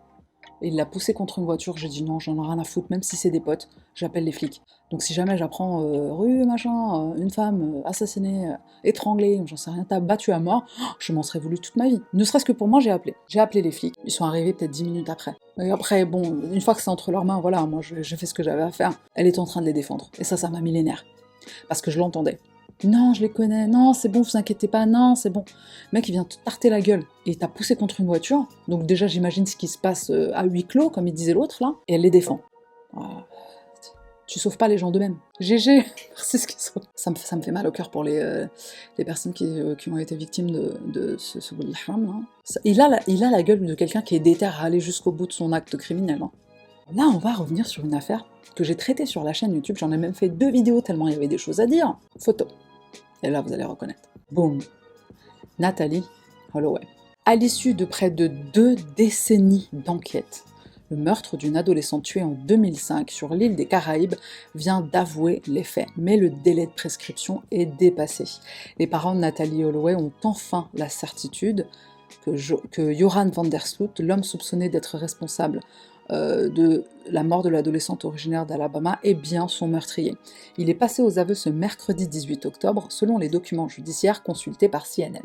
Et il l'a poussé contre une voiture, j'ai dit non, j'en ai rien à foutre, même si c'est des potes, j'appelle les flics. Donc si jamais j'apprends rue machin, une femme assassinée, étranglée, j'en sais rien, t'as battu à mort, je m'en serais voulu toute ma vie. Ne serait-ce que pour moi, j'ai appelé. J'ai appelé les flics, ils sont arrivés peut-être 10 minutes après. Et après, bon, une fois que c'est entre leurs mains, voilà, moi j'ai fait ce que j'avais à faire. Elle était en train de les défendre. Et ça m'a mis les nerfs. Parce que je l'entendais. Non, je les connais, non, c'est bon, vous inquiétez pas, non, c'est bon. Le mec, il vient te tarter la gueule et t'a poussé contre une voiture. Donc déjà, j'imagine ce qui se passe à huis clos, comme il disait l'autre, là, et elle les défend. Tu sauves pas les gens d'eux-mêmes. GG, c'est ce qui sauve. Ça me fait mal au cœur pour les personnes qui ont été victimes de ce bout de haram, là. Il a la gueule de quelqu'un qui est déter à aller jusqu'au bout de son acte criminel. Hein. Là, on va revenir sur une affaire que j'ai traitée sur la chaîne YouTube. J'en ai même fait 2 vidéos tellement il y avait des choses à dire. Photo. Et là, vous allez reconnaître. Boum. Natalee Holloway. À l'issue de près de 2 décennies d'enquête, le meurtre d'une adolescente tuée en 2005 sur l'île des Caraïbes vient d'avouer les faits, mais le délai de prescription est dépassé. Les parents de Natalee Holloway ont enfin la certitude que Joran van der Sloot, l'homme soupçonné d'être responsable de la mort de l'adolescente originaire d'Alabama, est bien son meurtrier. Il est passé aux aveux ce mercredi 18 octobre, selon les documents judiciaires consultés par CNN.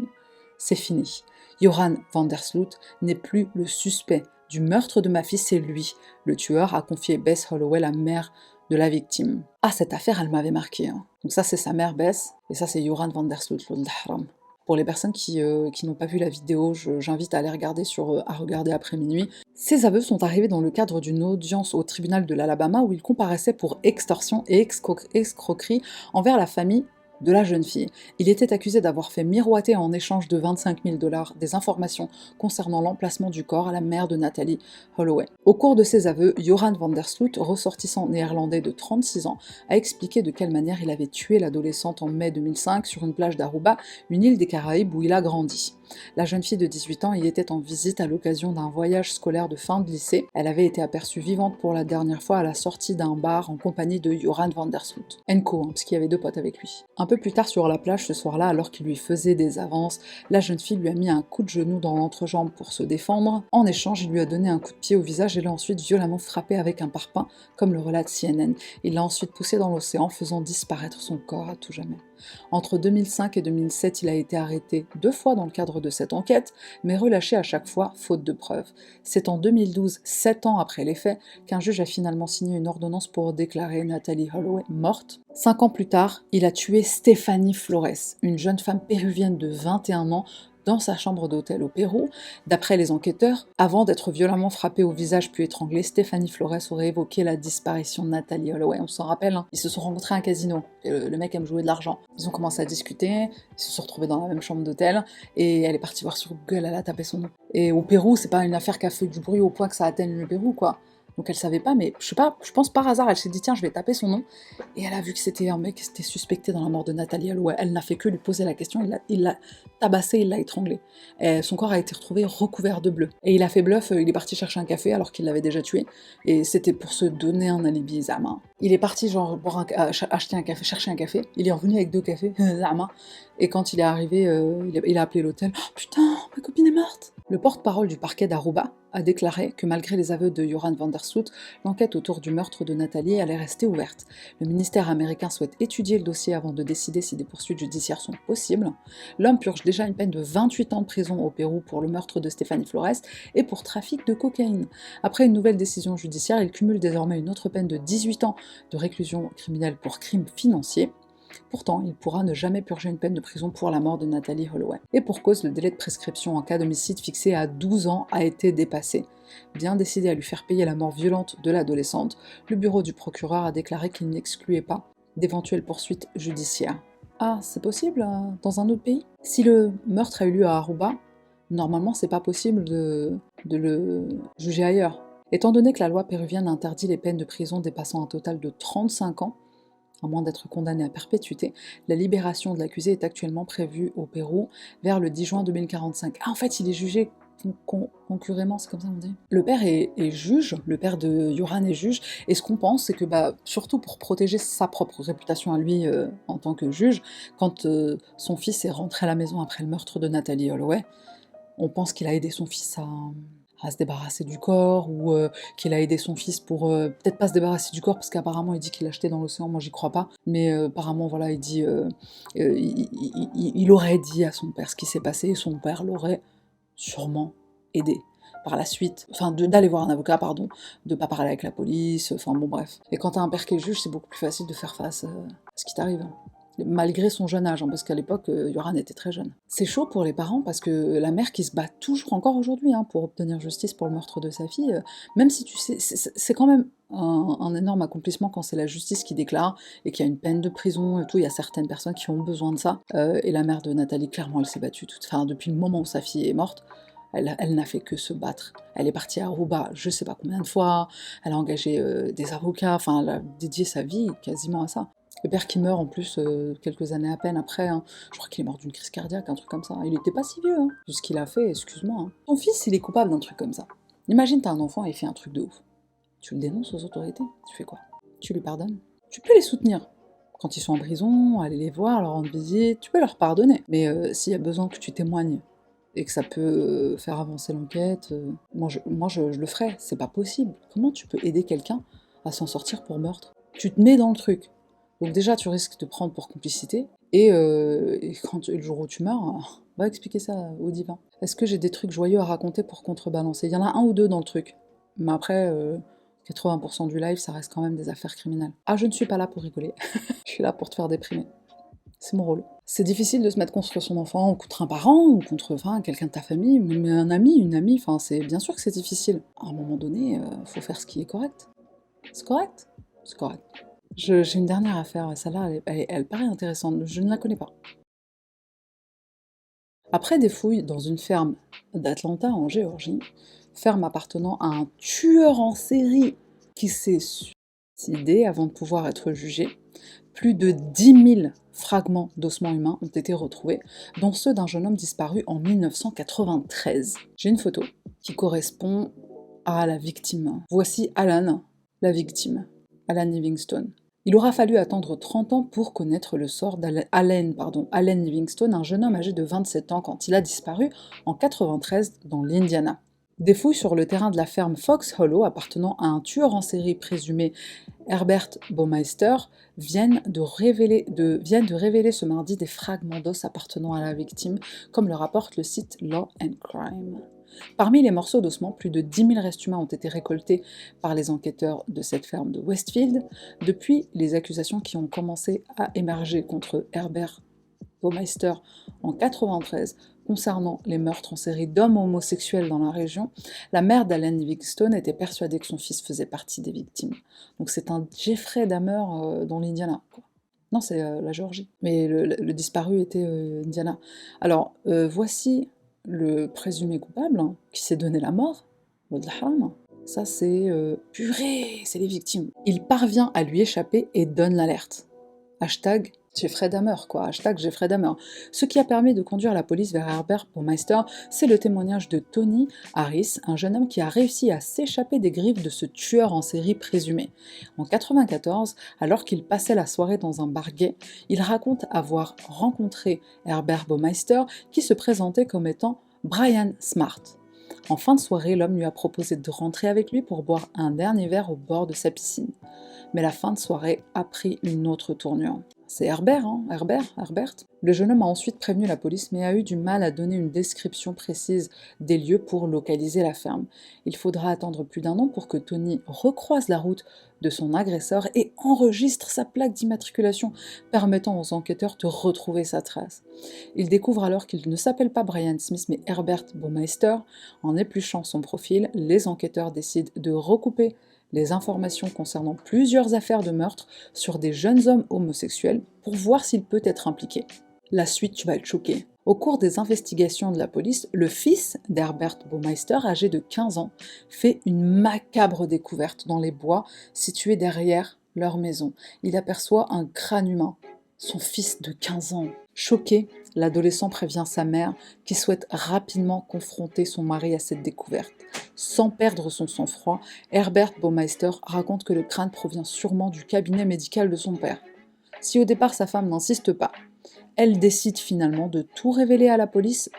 C'est fini. Joran van der Sloot n'est plus le suspect du meurtre de ma fille, c'est lui. Le tueur a confié Bess Holloway, la mère de la victime. Ah, cette affaire, elle m'avait marqué. Hein. Donc ça, c'est sa mère Bess, et ça, c'est Joran van der Sloot, le haram. Pour les personnes qui n'ont pas vu la vidéo, j'invite à aller regarder à regarder après minuit. Ces aveux sont arrivés dans le cadre d'une audience au tribunal de l'Alabama où il comparaissait pour extorsion et escroquerie envers la famille de la jeune fille. Il était accusé d'avoir fait miroiter en échange de 25 000 $ des informations concernant l'emplacement du corps à la mère de Natalee Holloway. Au cours de ses aveux, Joran van der Sloot, ressortissant néerlandais de 36 ans, a expliqué de quelle manière il avait tué l'adolescente en mai 2005 sur une plage d'Aruba, une île des Caraïbes où il a grandi. La jeune fille de 18 ans y était en visite à l'occasion d'un voyage scolaire de fin de lycée. Elle avait été aperçue vivante pour la dernière fois à la sortie d'un bar en compagnie de Joran van der Sloot. Enco, parce qu'il y avait 2 potes avec lui. Un peu plus tard sur la plage ce soir-là, alors qu'il lui faisait des avances, la jeune fille lui a mis un coup de genou dans l'entrejambe pour se défendre. En échange, il lui a donné un coup de pied au visage et l'a ensuite violemment frappé avec un parpaing, comme le relate CNN. Il l'a ensuite poussé dans l'océan, faisant disparaître son corps à tout jamais. Entre 2005 et 2007, il a été arrêté 2 fois dans le cadre de cette enquête, mais relâché à chaque fois, faute de preuves. C'est en 2012, 7 ans après les faits, qu'un juge a finalement signé une ordonnance pour déclarer Natalee Holloway morte. 5 ans plus tard, il a tué Stephanie Flores, une jeune femme péruvienne de 21 ans, dans sa chambre d'hôtel au Pérou. D'après les enquêteurs, avant d'être violemment frappée au visage puis étranglée, Stephanie Flores aurait évoqué la disparition de Natalee Holloway. On s'en rappelle, hein. Ils se sont rencontrés à un casino, et le mec aime jouer de l'argent. Ils ont commencé à discuter, ils se sont retrouvés dans la même chambre d'hôtel, et elle est partie voir sur Google, elle a tapé son nom. Et au Pérou, c'est pas une affaire qui a fait du bruit au point que ça atteigne le Pérou, quoi. Donc elle savait pas, mais je sais pas, je pense par hasard, elle s'est dit tiens, je vais taper son nom. Et elle a vu que c'était un mec qui s'était suspecté dans la mort de Natalee Holloway. Elle n'a fait que lui poser la question, il l'a tabassé, il l'a étranglé. Et son corps a été retrouvé recouvert de bleu. Et il a fait bluff, il est parti chercher un café alors qu'il l'avait déjà tué. Et c'était pour se donner un alibi, Zama. Il est parti genre acheter un café, chercher un café. Il est revenu avec 2 cafés, Zama. Et quand il est arrivé, il a appelé l'hôtel. Oh, putain, ma copine est morte. Le porte-parole du parquet d'Aruba a déclaré que malgré les aveux de Joran van der Sloot, l'enquête autour du meurtre de Natalee allait rester ouverte. Le ministère américain souhaite étudier le dossier avant de décider si des poursuites judiciaires sont possibles. L'homme purge déjà une peine de 28 ans de prison au Pérou pour le meurtre de Stephanie Flores et pour trafic de cocaïne. Après une nouvelle décision judiciaire, il cumule désormais une autre peine de 18 ans de réclusion criminelle pour crime financier. Pourtant, il pourra ne jamais purger une peine de prison pour la mort de Natalee Holloway. Et pour cause, le délai de prescription en cas d'homicide fixé à 12 ans a été dépassé. Bien décidé à lui faire payer la mort violente de l'adolescente, le bureau du procureur a déclaré qu'il n'excluait pas d'éventuelles poursuites judiciaires. Ah, c'est possible dans un autre pays? Si le meurtre a eu lieu à Aruba, normalement c'est pas possible de le juger ailleurs. Étant donné que la loi péruvienne interdit les peines de prison dépassant un total de 35 ans, à moins d'être condamné à perpétuité, la libération de l'accusé est actuellement prévue au Pérou vers le 10 juin 2045. Ah, en fait, il est jugé concurremment, c'est comme ça on dit. Le père est juge, le père de Joran est juge, et ce qu'on pense, c'est que, surtout pour protéger sa propre réputation à lui en tant que juge, quand son fils est rentré à la maison après le meurtre de Natalee Holloway, on pense qu'il a aidé son fils à se débarrasser du corps, ou qu'il a aidé son fils pour peut-être pas se débarrasser du corps, parce qu'apparemment il dit qu'il l'a jeté dans l'océan, moi j'y crois pas, mais apparemment voilà, il dit il aurait dit à son père ce qui s'est passé, et son père l'aurait sûrement aidé par la suite, enfin d'aller voir un avocat, pardon, de pas parler avec la police, enfin bon bref. Et quand t'as un père qui est juge, c'est beaucoup plus facile de faire face à ce qui t'arrive. Malgré son jeune âge, hein, parce qu'à l'époque, Yoran était très jeune. C'est chaud pour les parents, parce que la mère qui se bat toujours encore aujourd'hui pour obtenir justice pour le meurtre de sa fille, même si tu sais, c'est quand même un énorme accomplissement quand c'est la justice qui déclare, et qu'il y a une peine de prison et tout, il y a certaines personnes qui ont besoin de ça, et la mère de Nathalie, clairement, elle s'est battue depuis le moment où sa fille est morte, elle n'a fait que se battre. Elle est partie à Aruba je sais pas combien de fois, elle a engagé des avocats, enfin elle a dédié sa vie quasiment à ça. Le père qui meurt en plus quelques années à peine après, je crois qu'il est mort d'une crise cardiaque, un truc comme ça. Il était pas si vieux, vu ce qu'il a fait, excuse-moi. Ton fils, il est coupable d'un truc comme ça. Imagine t'as un enfant et il fait un truc de ouf. Tu le dénonces aux autorités, tu fais quoi? Tu lui pardonnes? Tu peux les soutenir. Quand ils sont en prison, aller les voir, leur rendre visite, tu peux leur pardonner. Mais s'il y a besoin que tu témoignes, et que ça peut faire avancer l'enquête, moi je le ferais, c'est pas possible. Comment tu peux aider quelqu'un à s'en sortir pour meurtre? Tu te mets dans le truc. Donc déjà, tu risques de prendre pour complicité, et quand le jour où tu meurs, va expliquer ça au divin. Est-ce que j'ai des trucs joyeux à raconter pour contrebalancer? Il y en a un ou deux dans le truc, mais après, 80% du live, ça reste quand même des affaires criminelles. Ah, je ne suis pas là pour rigoler, je suis là pour te faire déprimer. C'est mon rôle. C'est difficile de se mettre contre son enfant, ou contre un parent, ou contre quelqu'un de ta famille, mais un ami, une amie, c'est bien sûr que c'est difficile. À un moment donné, faut faire ce qui est correct. C'est correct? C'est correct. J'ai une dernière affaire, celle-là, elle paraît intéressante, je ne la connais pas. Après des fouilles dans une ferme d'Atlanta, en Géorgie, ferme appartenant à un tueur en série qui s'est suicidé avant de pouvoir être jugé, plus de 10 000 fragments d'ossements humains ont été retrouvés, dont ceux d'un jeune homme disparu en 1993. J'ai une photo qui correspond à la victime. Voici Alan, la victime, Alan Livingstone. Il aura fallu attendre 30 ans pour connaître le sort d'Allen Livingstone, un jeune homme âgé de 27 ans quand il a disparu en 1993 dans l'Indiana. Des fouilles sur le terrain de la ferme Fox Hollow appartenant à un tueur en série présumé Herbert Baumeister viennent de révéler ce mardi des fragments d'os appartenant à la victime, comme le rapporte le site Law and Crime. Parmi les morceaux d'ossements, plus de 10 000 restes humains ont été récoltés par les enquêteurs de cette ferme de Westfield. Depuis les accusations qui ont commencé à émerger contre Herbert Baumeister en 1993 concernant les meurtres en série d'hommes homosexuels dans la région, la mère d'Alan Livingstone était persuadée que son fils faisait partie des victimes. Donc c'est un Jeffrey Dahmer dans l'Indiana, quoi. Non, c'est la Géorgie. Mais le disparu était Indiana. Alors, voici le présumé coupable, qui s'est donné la mort, Haram. Ça, c'est purée, c'est les victimes. Il parvient à lui échapper et donne l'alerte. Hashtag Jeffrey Dahmer, quoi. Hashtag Jeffrey Dahmer. Ce qui a permis de conduire la police vers Herbert Baumeister, c'est le témoignage de Tony Harris, un jeune homme qui a réussi à s'échapper des griffes de ce tueur en série présumé. En 1994, alors qu'il passait la soirée dans un bar gay, il raconte avoir rencontré Herbert Baumeister, qui se présentait comme étant Brian Smart. En fin de soirée, l'homme lui a proposé de rentrer avec lui pour boire un dernier verre au bord de sa piscine. Mais la fin de soirée a pris une autre tournure. C'est Herbert. Le jeune homme a ensuite prévenu la police, mais a eu du mal à donner une description précise des lieux pour localiser la ferme. Il faudra attendre plus d'1 an pour que Tony recroise la route de son agresseur et enregistre sa plaque d'immatriculation, permettant aux enquêteurs de retrouver sa trace. Il découvre alors qu'il ne s'appelle pas Brian Smith, mais Herbert Baumeister. En épluchant son profil, les enquêteurs décident de recouper les informations concernant plusieurs affaires de meurtre sur des jeunes hommes homosexuels pour voir s'il peut être impliqué. La suite, tu vas être choqué. Au cours des investigations de la police, le fils d'Herbert Baumeister, âgé de 15 ans, fait une macabre découverte dans les bois situés derrière leur maison. Il aperçoit un crâne humain, son fils de 15 ans. Choqué, l'adolescent prévient sa mère, qui souhaite rapidement confronter son mari à cette découverte. Sans perdre son sang-froid, Herbert Baumeister raconte que le crâne provient sûrement du cabinet médical de son père. Si au départ sa femme n'insiste pas, elle décide finalement de tout révéler à la police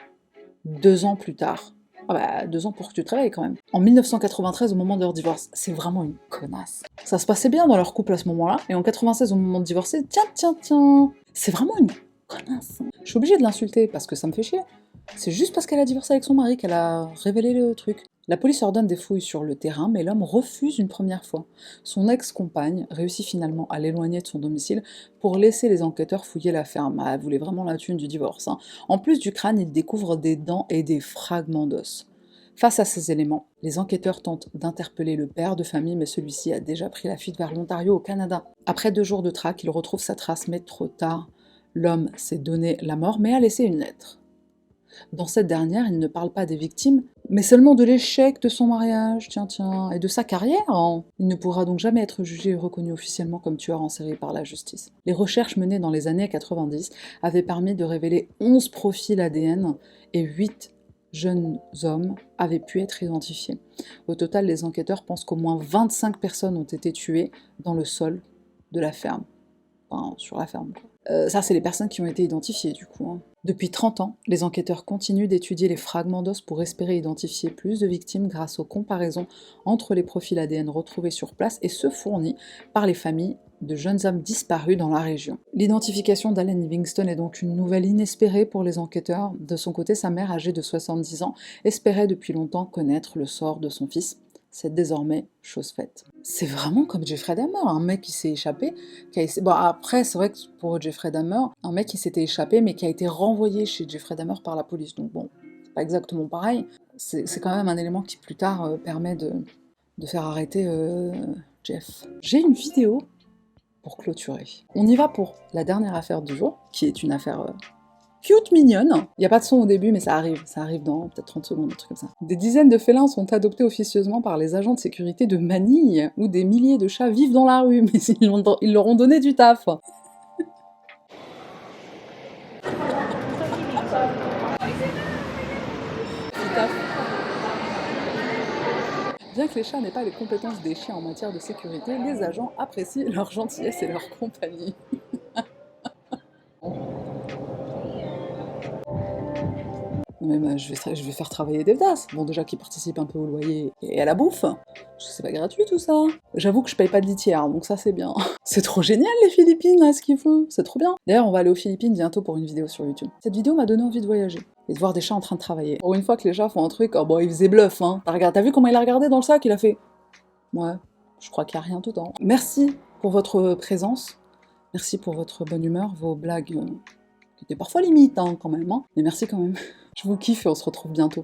2 ans plus tard. Ah bah, 2 ans pour que tu te réveilles quand même. En 1993, au moment de leur divorce, c'est vraiment une connasse. Ça se passait bien dans leur couple à ce moment-là, et en 96, au moment de divorcer, tiens, c'est vraiment une connasse. Je suis obligée de l'insulter parce que ça me fait chier. C'est juste parce qu'elle a divorcé avec son mari qu'elle a révélé le truc. La police ordonne des fouilles sur le terrain, mais l'homme refuse une première fois. Son ex-compagne réussit finalement à l'éloigner de son domicile pour laisser les enquêteurs fouiller la ferme. Ah, elle voulait vraiment la thune du divorce. Hein. En plus du crâne, ils découvrent des dents et des fragments d'os. Face à ces éléments, les enquêteurs tentent d'interpeller le père de famille, mais celui-ci a déjà pris la fuite vers l'Ontario au Canada. Après 2 jours de traque, il retrouve sa trace, mais trop tard. L'homme s'est donné la mort, mais a laissé une lettre. Dans cette dernière, il ne parle pas des victimes, mais seulement de l'échec de son mariage, tiens, et de sa carrière. Hein. Il ne pourra donc jamais être jugé et reconnu officiellement comme tueur en série par la justice. Les recherches menées dans les années 90 avaient permis de révéler 11 profils ADN et 8 jeunes hommes avaient pu être identifiés. Au total, les enquêteurs pensent qu'au moins 25 personnes ont été tuées dans le sol de la ferme. Enfin, sur la ferme, quoi. Ça, c'est les personnes qui ont été identifiées, du coup. Hein. Depuis 30 ans, les enquêteurs continuent d'étudier les fragments d'os pour espérer identifier plus de victimes grâce aux comparaisons entre les profils ADN retrouvés sur place et ceux fournis par les familles de jeunes hommes disparus dans la région. L'identification d'Allen Livingston est donc une nouvelle inespérée pour les enquêteurs. De son côté, sa mère, âgée de 70 ans, espérait depuis longtemps connaître le sort de son fils. C'est désormais chose faite. C'est vraiment comme Jeffrey Dahmer, un mec qui s'est échappé, Bon, après, c'est vrai que pour Jeffrey Dahmer, un mec qui s'était échappé, mais qui a été renvoyé chez Jeffrey Dahmer par la police. Donc bon, c'est pas exactement pareil. C'est quand même un élément qui, plus tard, permet de faire arrêter Jeff. J'ai une vidéo pour clôturer. On y va pour la dernière affaire du jour, qui est une affaire... cute, mignonne. Il n'y a pas de son au début, mais ça arrive dans peut-être 30 secondes, un truc comme ça. Des dizaines de félins sont adoptés officieusement par les agents de sécurité de Manille, où des milliers de chats vivent dans la rue, mais ils leur ont donné du taf. Bien que les chats n'aient pas les compétences des chiens en matière de sécurité, les agents apprécient leur gentillesse et leur compagnie. Mais je vais faire travailler des tasses. Bon, déjà qu'ils participent un peu au loyer et à la bouffe. C'est pas gratuit tout ça. J'avoue que je paye pas de litière, donc ça c'est bien. C'est trop génial les Philippines là, ce qu'ils font. C'est trop bien. D'ailleurs, on va aller aux Philippines bientôt pour une vidéo sur YouTube. Cette vidéo m'a donné envie de voyager et de voir des chats en train de travailler. Pour une fois que les chats font un truc, oh bon, ils faisaient bluff, hein. T'as vu comment il a regardé dans le sac? Il a fait... Ouais, je crois qu'il y a rien dedans. Merci pour votre présence. Merci pour votre bonne humeur, vos blagues... qui étaient parfois limites, hein, quand même. Hein. Mais merci quand même. Je vous kiffe et on se retrouve bientôt.